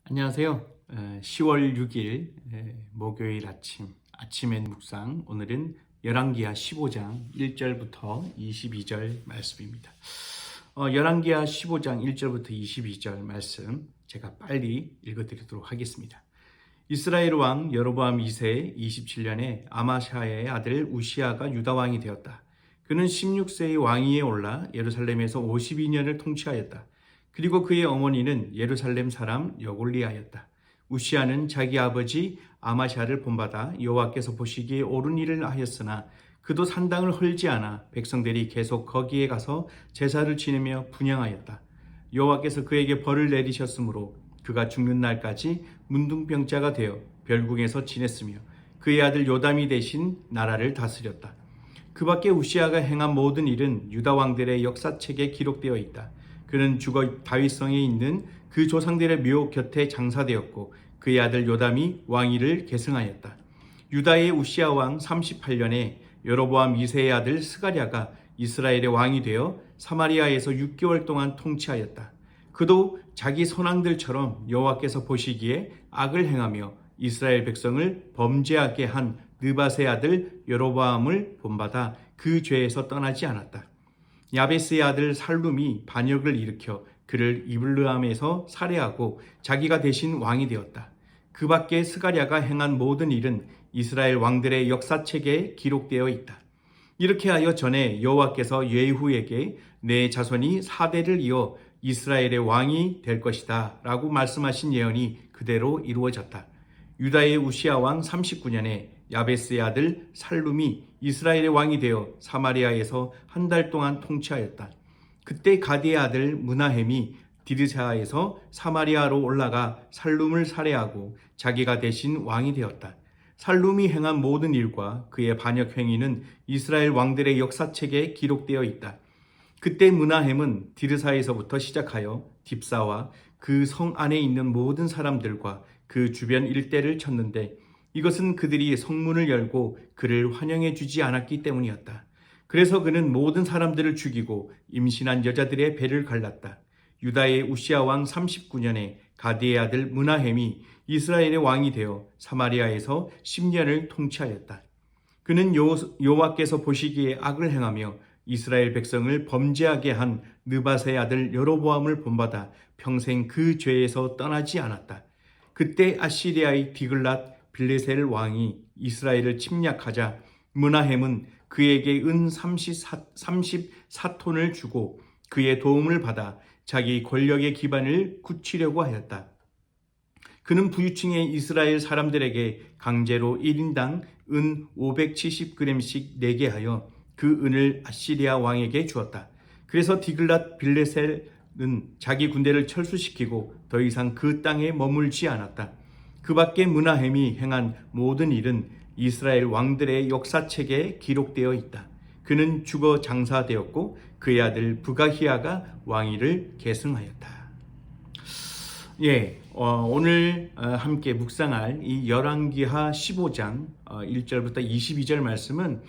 안녕하세요. 10월 6일 목요일 아침의 묵상. 오늘은 열왕기하 15장 1절부터 22절 말씀입니다. 열왕기하 15장 1절부터 22절 말씀 제가 빨리 읽어드리도록 하겠습니다. 이스라엘 왕 여로보암 2세 27년에 아마샤의 아들 우시아가 유다 왕이 되었다. 그는 16세의 왕위에 올라 예루살렘에서 52년을 통치하였다. 그리고 그의 어머니는 예루살렘 사람 여골리아였다. 우시아는 자기 아버지 아마샤를 본받아 여호와께서 보시기에 옳은 일을 하였으나 그도 산당을 헐지 않아 백성들이 계속 거기에 가서 제사를 지내며 분향하였다. 여호와께서 그에게 벌을 내리셨으므로 그가 죽는 날까지 문둥병자가 되어 별궁에서 지냈으며 그의 아들 요담이 대신 나라를 다스렸다. 그 밖에 우시아가 행한 모든 일은 유다 왕들의 역사책에 기록되어 있다. 그는 죽어 다윗성에 있는 그 조상들의 묘 곁에 장사되었고 그의 아들 요담이 왕위를 계승하였다. 유다의 우시아 왕 38년에 여로보암 2세의 아들 스가랴가 이스라엘의 왕이 되어 사마리아에서 6개월 동안 통치하였다. 그도 자기 선왕들처럼 여호와께서 보시기에 악을 행하며 이스라엘 백성을 범죄하게 한 느밧의 아들 여로보암을 본받아 그 죄에서 떠나지 않았다. 야베스의 아들 살룸이 반역을 일으켜 그를 이블르함에서 살해하고 자기가 대신 왕이 되었다. 그 밖에 스가랴가 행한 모든 일은 이스라엘 왕들의 역사책에 기록되어 있다. 이렇게 하여 전에 여호와께서 예후에게 내 자손이 4대를 이어 이스라엘의 왕이 될 것이다 라고 말씀하신 예언이 그대로 이루어졌다. 유다의 우시아 왕 39년에 야베스의 아들 살룸이 이스라엘의 왕이 되어 사마리아에서 한 달 동안 통치하였다. 그때 가디의 아들 므나헴이 디르사에서 사마리아로 올라가 살룸을 살해하고 자기가 대신 왕이 되었다. 살룸이 행한 모든 일과 그의 반역 행위는 이스라엘 왕들의 역사책에 기록되어 있다. 그때 므나헴은 디르사에서부터 시작하여 딥사와 그 성 안에 있는 모든 사람들과 그 주변 일대를 쳤는데 이것은 그들이 성문을 열고 그를 환영해 주지 않았기 때문이었다. 그래서 그는 모든 사람들을 죽이고 임신한 여자들의 배를 갈랐다. 유다의 우시아 왕 39년에 가디의 아들 므나헴이 이스라엘의 왕이 되어 사마리아에서 10년을 통치하였다. 그는 여호와께서 보시기에 악을 행하며 이스라엘 백성을 범죄하게 한 느밧의 아들 여로보암을 본받아 평생 그 죄에서 떠나지 않았다. 그때 아시리아의 디글랏 빌레셀 왕이 이스라엘을 침략하자 므나헴은 그에게 은 34톤을 주고 그의 도움을 받아 자기 권력의 기반을 굳히려고 하였다. 그는 부유층의 이스라엘 사람들에게 강제로 1인당 은 570g씩 내게 하여 그 은을 아시리아 왕에게 주었다. 그래서 디글랏 빌레셀은 자기 군대를 철수시키고 더 이상 그 땅에 머물지 않았다. 그 밖에 므나헴이 행한 모든 일은 이스라엘 왕들의 역사책에 기록되어 있다. 그는 죽어 장사되었고 그의 아들 부가히야가 왕위를 계승하였다. 오늘 함께 묵상할 이 열왕기하 15장 1절부터 22절 말씀은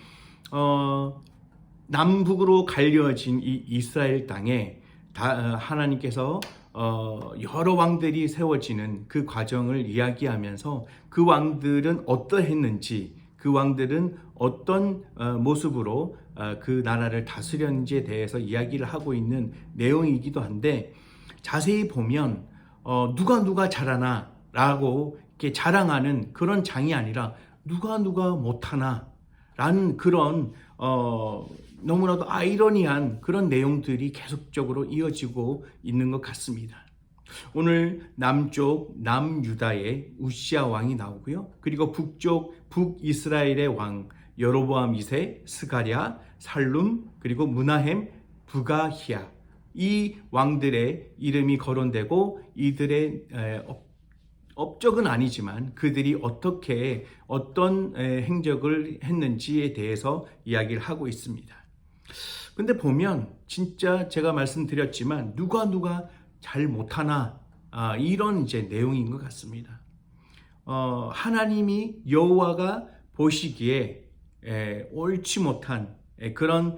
남북으로 갈려진 이 이스라엘 땅에 하나님께서 여러 왕들이 세워지는 그 과정을 이야기하면서 그 왕들은 어떠했는지, 그 왕들은 어떤 모습으로 그 나라를 다스렸는지에 대해서 이야기를 하고 있는 내용이기도 한데, 자세히 보면 누가 잘하나 라고 이렇게 자랑하는 그런 장이 아니라 누가 못하나 라는 그런 너무나도 아이러니한 그런 내용들이 계속적으로 이어지고 있는 것 같습니다. 오늘 남쪽 남유다의 우시아 왕이 나오고요. 그리고 북쪽 북이스라엘의 왕 여로보암 2세, 스가랴, 살룸, 그리고 므나헴, 부가히야, 이 왕들의 이름이 거론되고 이들의 업적은 아니지만 그들이 어떻게 어떤 행적을 했는지에 대해서 이야기를 하고 있습니다. 근데 보면 진짜 제가 말씀드렸지만 누가 잘 못하나 이런 이제 내용인 것 같습니다. 하나님이 여호와가 보시기에 옳지 못한 그런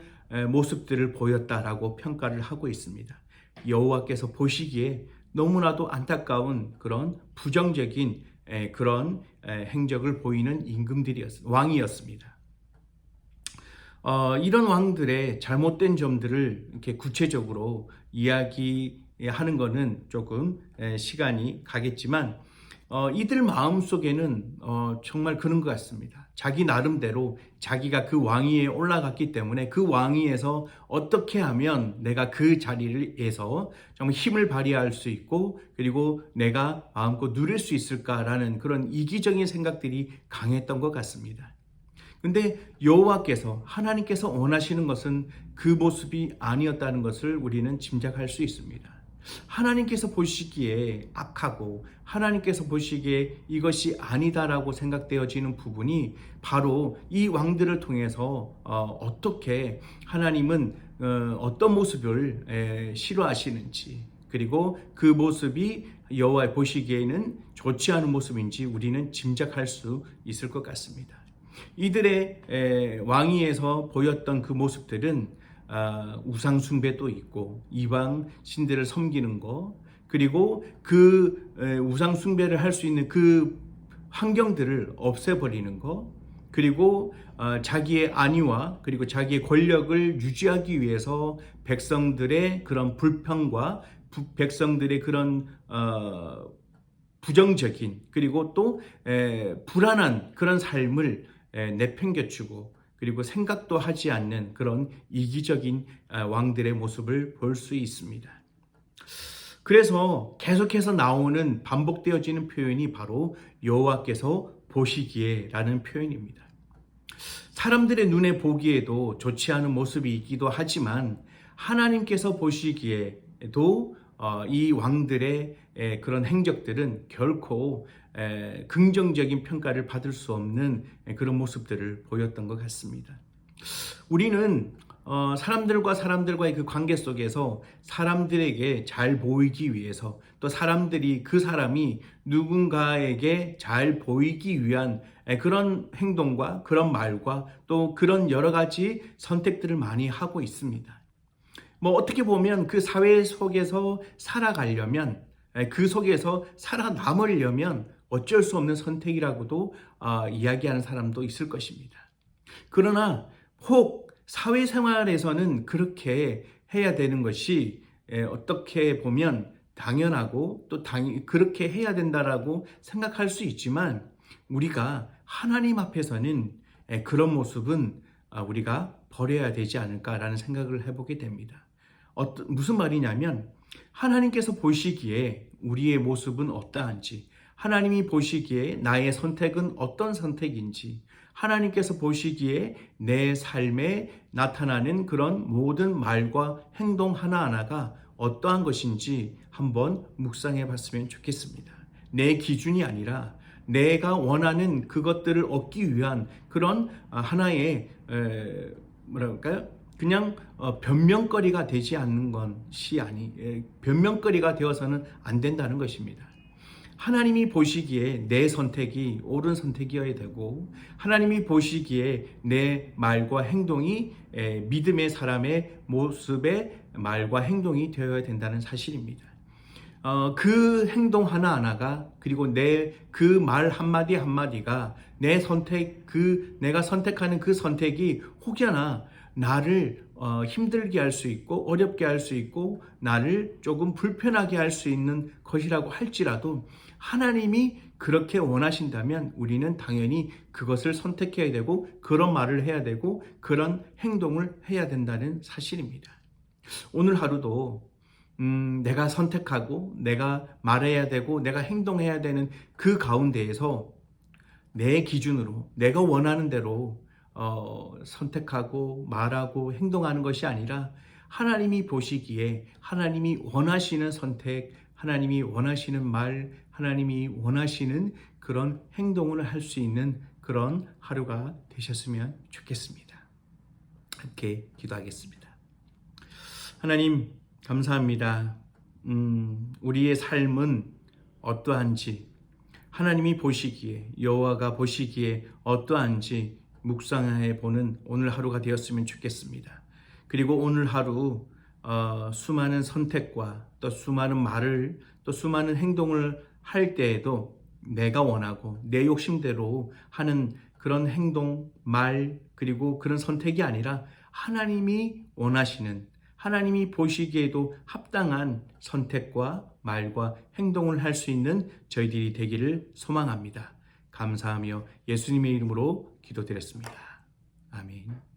모습들을 보였다라고 평가를 하고 있습니다. 여호와께서 보시기에 너무나도 안타까운 그런 부정적인 그런 행적을 보이는 왕이었습니다. 이런 왕들의 잘못된 점들을 이렇게 구체적으로 이야기하는 것은 조금 시간이 가겠지만 이들 마음속에는 정말 그런 것 같습니다. 자기 나름대로 자기가 그 왕위에 올라갔기 때문에 그 왕위에서 어떻게 하면 내가 그 자리에서 정말 힘을 발휘할 수 있고 그리고 내가 마음껏 누릴 수 있을까라는 그런 이기적인 생각들이 강했던 것 같습니다. 근데 여호와께서 하나님께서 원하시는 것은 그 모습이 아니었다는 것을 우리는 짐작할 수 있습니다. 하나님께서 보시기에 악하고 하나님께서 보시기에 이것이 아니다라고 생각되어지는 부분이 바로 이 왕들을 통해서 어떻게 하나님은 어떤 모습을 싫어하시는지 그리고 그 모습이 여호와 보시기에는 좋지 않은 모습인지 우리는 짐작할 수 있을 것 같습니다. 이들의 왕위에서 보였던 그 모습들은 우상 숭배도 있고 이방 신들을 섬기는 거 그리고 그 우상 숭배를 할 수 있는 그 환경들을 없애버리는 거 그리고 자기의 안위와 그리고 자기의 권력을 유지하기 위해서 백성들의 그런 불평과 백성들의 그런 부정적인 그리고 또 불안한 그런 삶을 내팽개치고 그리고 생각도 하지 않는 그런 이기적인 왕들의 모습을 볼 수 있습니다. 그래서 계속해서 나오는 반복되어지는 표현이 바로 여호와께서 보시기에 라는 표현입니다. 사람들의 눈에 보기에도 좋지 않은 모습이 있기도 하지만 하나님께서 보시기에도 이 왕들의 그런 행적들은 결코 긍정적인 평가를 받을 수 없는 그런 모습들을 보였던 것 같습니다. 우리는 사람들과 사람들과의 그 관계 속에서 사람들에게 잘 보이기 위해서 또 사람들이 그 사람이 누군가에게 잘 보이기 위한 그런 행동과 그런 말과 또 그런 여러 가지 선택들을 많이 하고 있습니다. 어떻게 보면 그 사회 속에서 살아가려면 그 속에서 살아남으려면 어쩔 수 없는 선택이라고도 이야기하는 사람도 있을 것입니다. 그러나 혹 사회생활에서는 그렇게 해야 되는 것이 어떻게 보면 당연하고 또 그렇게 해야 된다라고 생각할 수 있지만 우리가 하나님 앞에서는 그런 모습은 우리가 버려야 되지 않을까라는 생각을 해보게 됩니다. 무슨 말이냐면 하나님께서 보시기에 우리의 모습은 어떠한지 하나님이 보시기에 나의 선택은 어떤 선택인지 하나님께서 보시기에 내 삶에 나타나는 그런 모든 말과 행동 하나하나가 어떠한 것인지 한번 묵상해 봤으면 좋겠습니다. 내 기준이 아니라 내가 원하는 그것들을 얻기 위한 그런 하나의 그냥 변명거리가 되지 않는 것이 변명거리가 되어서는 안 된다는 것입니다. 하나님이 보시기에 내 선택이 옳은 선택이어야 되고 하나님이 보시기에 내 말과 행동이 믿음의 사람의 모습의 말과 행동이 되어야 된다는 사실입니다. 그 행동 하나하나가 그리고 내 그 말 한마디 한마디가 내 선택 내가 선택하는 그 선택이 혹여나 나를 힘들게 할 수 있고 어렵게 할 수 있고 나를 조금 불편하게 할 수 있는 것이라고 할지라도 하나님이 그렇게 원하신다면 우리는 당연히 그것을 선택해야 되고 그런 말을 해야 되고 그런 행동을 해야 된다는 사실입니다. 오늘 하루도 내가 선택하고 내가 말해야 되고 내가 행동해야 되는 그 가운데에서 내 기준으로 내가 원하는 대로 선택하고 말하고 행동하는 것이 아니라 하나님이 보시기에 하나님이 원하시는 선택, 하나님이 원하시는 말, 하나님이 원하시는 그런 행동을 할 수 있는 그런 하루가 되셨으면 좋겠습니다. 함께 기도하겠습니다. 하나님 감사합니다. 우리의 삶은 어떠한지 하나님이 보시기에 여호와가 보시기에 어떠한지 묵상해 보는 오늘 하루가 되었으면 좋겠습니다. 그리고 오늘 하루 수많은 선택과 또 수많은 말을 또 수많은 행동을 할 때에도 내가 원하고 내 욕심대로 하는 그런 행동, 말, 그리고 그런 선택이 아니라 하나님이 원하시는, 하나님이 보시기에도 합당한 선택과 말과 행동을 할 수 있는 저희들이 되기를 소망합니다. 감사하며 예수님의 이름으로 기도드렸습니다. 아멘.